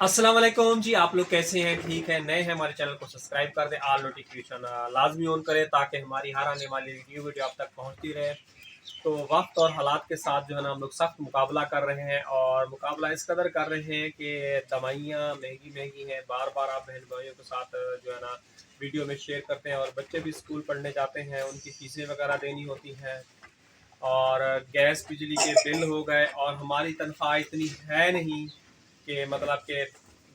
अस्सलाम वालेकुम जी। आप लोग कैसे हैं? ठीक है? नए हैं हमारे चैनल को सब्सक्राइब कर दें, ऑल नोटिफिकेशन लाजमी ऑन करें ताकि हमारी हर आने वाली न्यू वीडियो आप तक पहुंचती रहे। तो वक्त और हालात के साथ जो है ना हम लोग सख्त मुकाबला कर रहे हैं, और मुकाबला इस कदर कर रहे हैं कि दवाइयाँ महंगी महंगी हैं। बार बार आप बहन भाइयों के साथ जो है ना वीडियो में शेयर करते हैं, और बच्चे भी स्कूल पढ़ने जाते हैं, उनकी फीसें वगैरह देनी होती हैं, और गैस बिजली के बिल हो गए, और हमारी तनख्वाह इतनी है नहीं कि मतलब कि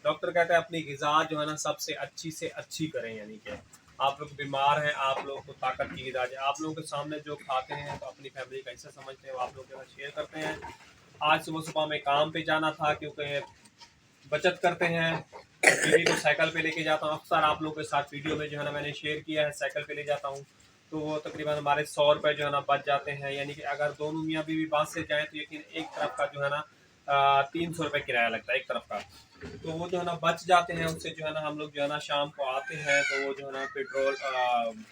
डॉक्टर कहते हैं अपनी ग़िज़ा जो है ना सबसे अच्छी से अच्छी करें। यानी कि आप लोग बीमार हैं, आप लोगों को ताकत की ग़िज़ा है, आप लोगों के सामने जो खाते हैं तो अपनी फैमिली का हिस्सा समझते हैं, वो आप लोगों के साथ शेयर करते हैं। आज सुबह सुबह में काम पे जाना था, क्योंकि बचत करते हैं। बीवी को साइकिल पे लेके जाता हूँ, अक्सर आप लोगों के साथ वीडियो में जो है ना मैंने शेयर किया है, साइकिल पे ले जाता हूँ तो वो तकरीबन हमारे 100 रुपये जो है ना बच जाते हैं। यानी कि अगर दोनों मियाँ बीवी बात से जाएँ तो यकीन एक तरफ का जो है ना 300 रुपये किराया लगता है एक तरफ का, तो वो जो है ना बच जाते हैं। उससे जो है ना हम लोग जो है ना शाम को आते हैं तो वो जो है ना पेट्रोल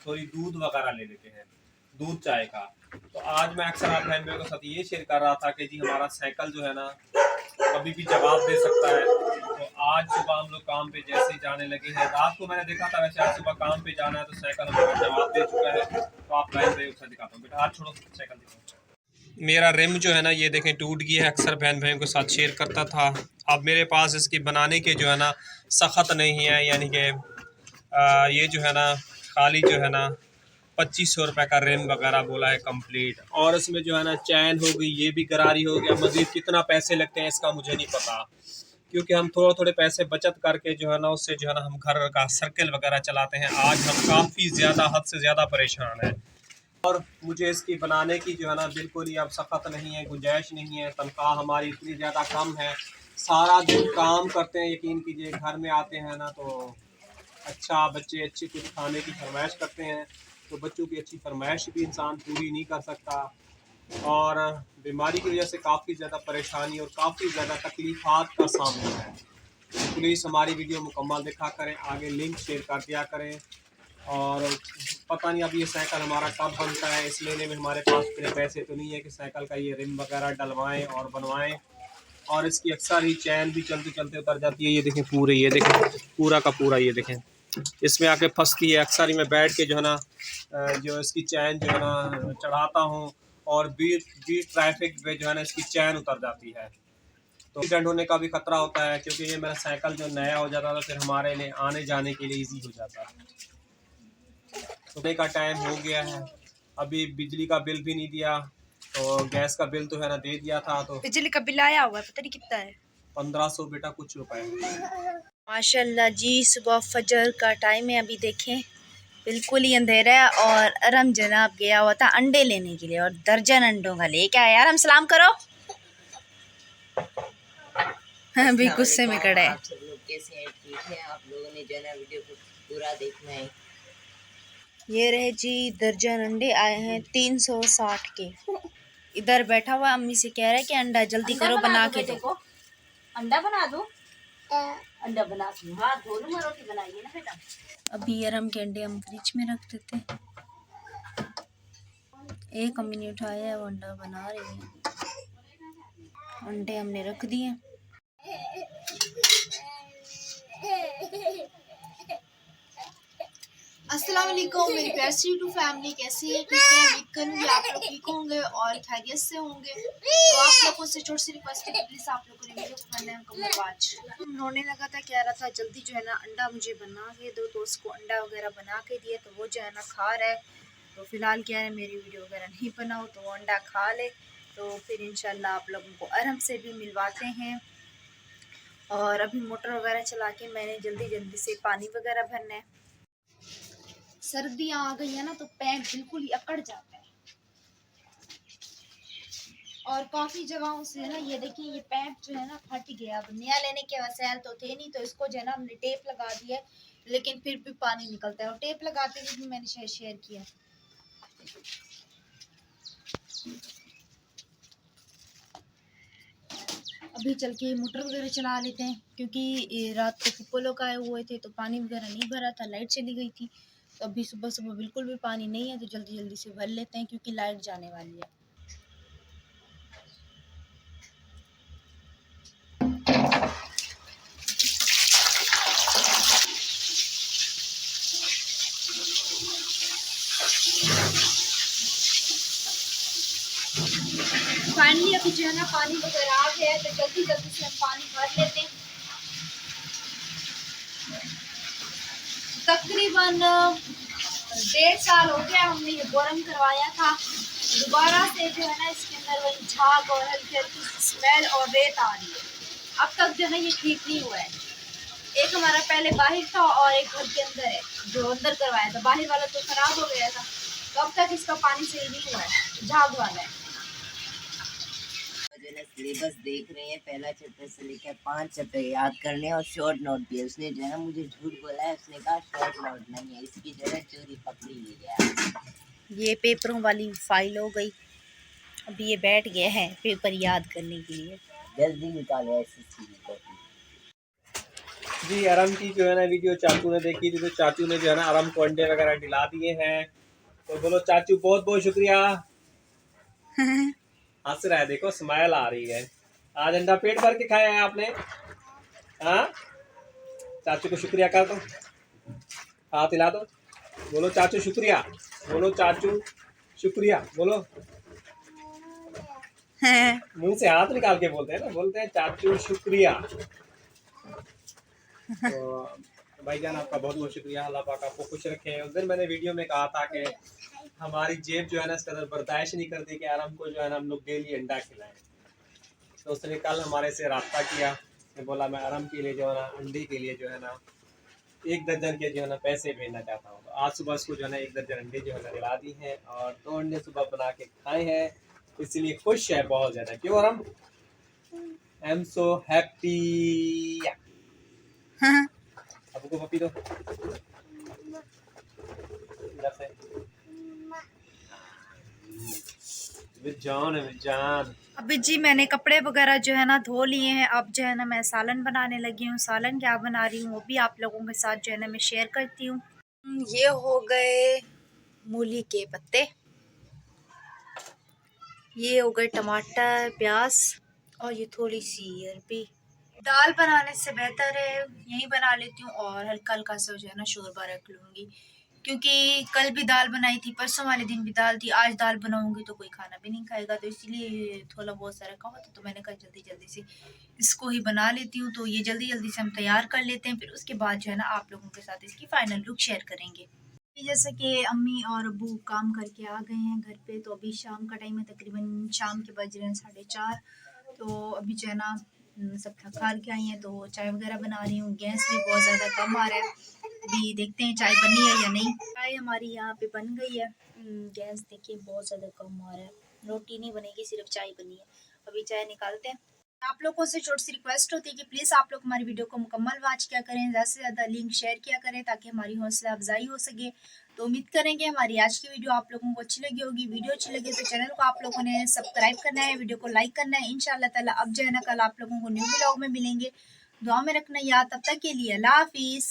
थोड़ी दूध वगैरह ले लेते हैं, दूध चाय का। तो आज मैं अक्सर आप बहन भाइयों के साथ ये शेयर कर रहा था कि जी हमारा साइकिल जो है ना कभी भी जवाब दे सकता है। तो आज सुबह हम लोग काम पे जैसे ही जाने लगे हैं, रात को मैंने देखा था, वैसे आज सुबह काम पे जाना है तो साइकिल हमारा जवाब दे चुका है। तो आप बहन भाइयों के साथ दिखाता हूँ, बेटा हाथ छोड़ो, साइकिल दिखाओ। मेरा रिम जो है ना ये देखें टूट गया है, अक्सर बहन भाइयों के साथ शेयर करता था। अब मेरे पास इसकी बनाने के जो है ना सख्त नहीं है, यानी कि ये जो है ना खाली जो है ना 2500 रुपये का रिम वगैरह बोला है कंप्लीट, और इसमें जो है ना चैन हो गई, ये भी गरारी हो गया। मज़ीद कितना पैसे लगते हैं इसका मुझे नहीं पता, क्योंकि हम थोड़े थोड़े पैसे बचत करके जो है ना उससे जो है ना हम घर का सर्कल वगैरह चलाते हैं। आज हम काफ़ी ज़्यादा हद से ज़्यादा परेशान हैं, और मुझे इसकी बनाने की जो है ना बिल्कुल ही अब सख्त नहीं है, गुंजाइश नहीं है। तनख्वाह हमारी इतनी ज़्यादा कम है, सारा दिन काम करते हैं, यकीन कीजिए घर में आते हैं ना तो अच्छा बच्चे अच्छी कुछ खाने की फरमाइश करते हैं, तो बच्चों की अच्छी फरमाइश भी इंसान पूरी नहीं कर सकता, और बीमारी की वजह से काफ़ी ज़्यादा परेशानी और काफ़ी ज़्यादा तकलीफ़ात का सामना है। तो प्लीज़ हमारी वीडियो मुकम्मल देखा करें, आगे लिंक शेयर कर दिया करें। और पता नहीं अब ये साइकिल हमारा कब बनता है, इस महीने में हमारे पास इतने पैसे तो नहीं है कि साइकिल का ये रिम वगैरह डलवाएं और बनवाएं। और इसकी अक्सर ही चैन भी चलते चलते उतर जाती है, ये देखें पूरे, ये देखें पूरा का पूरा, ये देखें इसमें आके फंसती है। अक्सर ही मैं बैठ के जो है ना जो इसकी चैन जो है ना चढ़ाता हूँ, और बीच बीच ट्रैफिक पे जो है ना इसकी चैन उतर जाती है, तो एक्सीडेंट होने का भी खतरा होता है, क्योंकि ये मेरा साइकिल जो नया हो जाता था फिर हमारे लिए आने जाने के लिए ईजी हो जाता है। सुबह का टाइम हो गया है, अभी बिजली का बिल भी नहीं दिया, तो गैस का बिल तो है ना दे दिया था, तो बिजली का बिल आया हुआ है, पता नहीं कितना है। 1500 बेटा कुछ रुपए। माशाल्लाह जी, सुबह फजर का टाइम है, अभी देखें बिल्कुल ही अंधेरा है, और अरम जनाब गया हुआ था अंडे लेने के लिए, और दर्जन अंडों का लेके आया। यार हम सलाम करो। अभी गुस्से में खड़े हैं। आप सब लोग कैसे हैं? ठीक है? आप लोगों ने जो है ना वीडियो को पूरा देखना है। ये रहे जी, दर्जन अंडे आए हैं 360 के। इधर बैठा हुआ अम्मी से कह रहा है कि अंडा जल्दी करो, बना के दो। अंडा बना दो, अंडा बना दूं? हाँ, धो लूंगा, रोटी बनाइए ना बेटा। अभी अरम के अंडे हम फ्रिज में रख देते हैं। एक अम्मी ने उठाया है, वो अंडा बना रही है। अंडे हमने रख दिए। अस्सलाम वालेकुम मेरी प्यारी यूट्यूब फैमिली, कैसी है? ठीक है, उम्मीद करूँगी आप लोग ठीक होंगे और खैरियत से होंगे। तो आप लोगों से छोटी सी रिक्वेस्ट है, प्लीज़ आप लोगों ने वीडियो को करना है मुकम्मल वॉच। रोने लगा था, कह रहा था जल्दी जो है ना अंडा मुझे बना के दो, तो उसको अंडा वगैरह बना के दिए, तो वो जो है ना खा रहा है। तो फ़िलहाल क्या है, मेरी वीडियो वगैरह नहीं बनाओ तो वो अंडा खा ले, तो फिर इंशाल्लाह आप लोगों को अरहम से भी मिलवाते हैं। और अभी मोटर वगैरह चला के मैंने जल्दी जल्दी से पानी वगैरह भरना है। सर्दियाँ आ गई है ना, तो पैर बिल्कुल ही अकड़ जाता है, और काफ़ी जगहों से ना ये देखिए ये पैप जो है ना फट गया। अब नया लेने के वसाइल तो थे नहीं, तो इसको जो है ना हमने टेप लगा दिया है, लेकिन फिर भी पानी निकलता है, और टेप लगाते हुए भी मैंने शायद शेयर किया। अभी चल के मोटर वगैरह चला लेते हैं, क्योंकि रात को पप्पो लोग आए हुए थे तो पानी वगैरह नहीं भरा था, लाइट चली गई थी। तो अभी सुबह सुबह बिल्कुल भी पानी नहीं है, तो जल्दी जल्दी से भर लेते हैं क्योंकि लाइट जाने वाली है। अभी जो है ना पानी वगैरह आ गया है, तो जल्दी जल्दी से हम पानी भर लेते हैं। तकरीबन 1.5 साल हो गया हमने ये बोरम करवाया था। दोबारा से जो है ना इसके अंदर वही झाग और हल्की हल्की स्मेल और रेत आ रही है। अब तक जो है ना ये ठीक नहीं हुआ है। एक हमारा पहले बाहर था और एक घर के अंदर है, जो अंदर करवाया था। बाहर वाला तो खराब हो गया था, तो अब तक इसका पानी सही नहीं हुआ है, झाग वाला है। जो है सिलेबस देख रहे हैं, पहला चैप्टर से लेकर 5 चैप्टर याद करने और शॉर्ट नोट दिए। उसने जो है ना मुझे झूठ बोला है, उसने कहा शॉर्ट नोट नहीं है, इसकी जो है चोरी पकड़ी ली गया। ये पेपरों वाली फाइल हो गई, अभी ये बैठ गए हैं पेपर याद करने के लिए। जल्दी निकालो एसएससी की कॉपी। जी आराम की जो है ना वीडियो चाचू ने देखी थी, तो चाचू ने जो है ना आराम को अंडे वगैरह दिला दिए हैं। तो बोलो चाचू बहुत बहुत शुक्रिया। हंस रहा है, देखो स्माइल आ रही है। आज अंडा पेट भर के खाया है आपने। हाँ, चाचू को शुक्रिया कर दो, हाथ हिला दो, बोलो चाचू शुक्रिया, बोलो चाचू शुक्रिया, बोलो। मुंह से हाथ निकाल के बोलते हैं ना, बोलते हैं चाचू शुक्रिया। तो भाईजान आपका बहुत बहुत शुक्रिया, अल्लाह पाक आपको खुश रखे। उस दिन मैंने वीडियो में कहा था कि हमारी जेब जो है ना इस कदर बर्दाश्त नहीं करती कि आराम को जो है ना हम लोग डेली अंडा खिलाएं। तो उसने कल हमारे से रब्ता किया, मैं बोला मैं आराम के लिए जो है ना अंडे के लिए जो है ना 1 दर्जन के जो है ना पैसे भेजना चाहता हूँ। तो आज सुबह उसको जो है ना 1 दर्जन अंडे जो है ना दिला दी हैं और 2 अंडे सुबह बना के खाए हैं, इसलिए खुश है बहुत ज़्यादा। क्यों आराम? I am so happy. अब को पपी दो इधर से। विजान है विजान। अभी जी मैंने कपड़े वगैरह जो है ना धो लिए हैं। अब जो है ना मैं सालन बनाने लगी हूँ। सालन क्या बना रही हूँ वो भी आप लोगों के साथ जो है ना मैं शेयर करती हूँ। ये हो गए मूली के पत्ते, ये हो गए टमाटर प्याज, और ये थोड़ी सी अरबी। दाल बनाने से बेहतर है यही बना लेती हूँ और हल्का हल्का सा जो है ना शोरबा रख लूँगी, क्योंकि कल भी दाल बनाई थी, परसों वाले दिन भी दाल थी, आज दाल बनाऊंगी तो कोई खाना भी नहीं खाएगा, तो इसीलिए थोड़ा बहुत सा रखा हुआ था। तो मैंने कहा जल्दी जल्दी से इसको ही बना लेती हूँ। तो ये जल्दी जल्दी से हम तैयार कर लेते हैं, फिर उसके बाद जो है ना आप लोगों के साथ इसकी फाइनल लुक शेयर करेंगे। जैसे कि अम्मी और अबू काम करके आ गए हैं घर पे, तो अभी शाम का टाइम है, तकरीबन शाम के बज रहे हैं 4:30। तो अभी जो है ना सब थक हार के आई हैं, तो चाय वगैरह बना रही हूँ। गैस भी बहुत ज़्यादा कम आ रहा है, अभी देखते हैं चाय बनी है या नहीं। चाय हमारी यहाँ पे बन गई है। गैस देखिए बहुत ज़्यादा कम आ रहा है, रोटी नहीं बनेगी, सिर्फ चाय बनी है। अभी चाय निकालते हैं। आप लोगों से छोटी सी रिक्वेस्ट होती है कि प्लीज़ आप लोग हमारी वीडियो को मुकम्मल वॉच किया करें, ज़्यादा से ज़्यादा लिंक शेयर किया करें, ताकि हमारी हौसला अफजाई हो सके। तो उम्मीद करेंगे हमारी आज की वीडियो आप लोगों को अच्छी लगी होगी। वीडियो अच्छी लगी तो चैनल को आप लोगों ने सब्सक्राइब करना है, वीडियो को लाइक करना है। इंशाल्लाह ताला अब जो है ना कल आप लोगों को न्यू व्लॉग में मिलेंगे। दुआ में रखना याद, तब तक के लिए अल्लाह हाफिज़।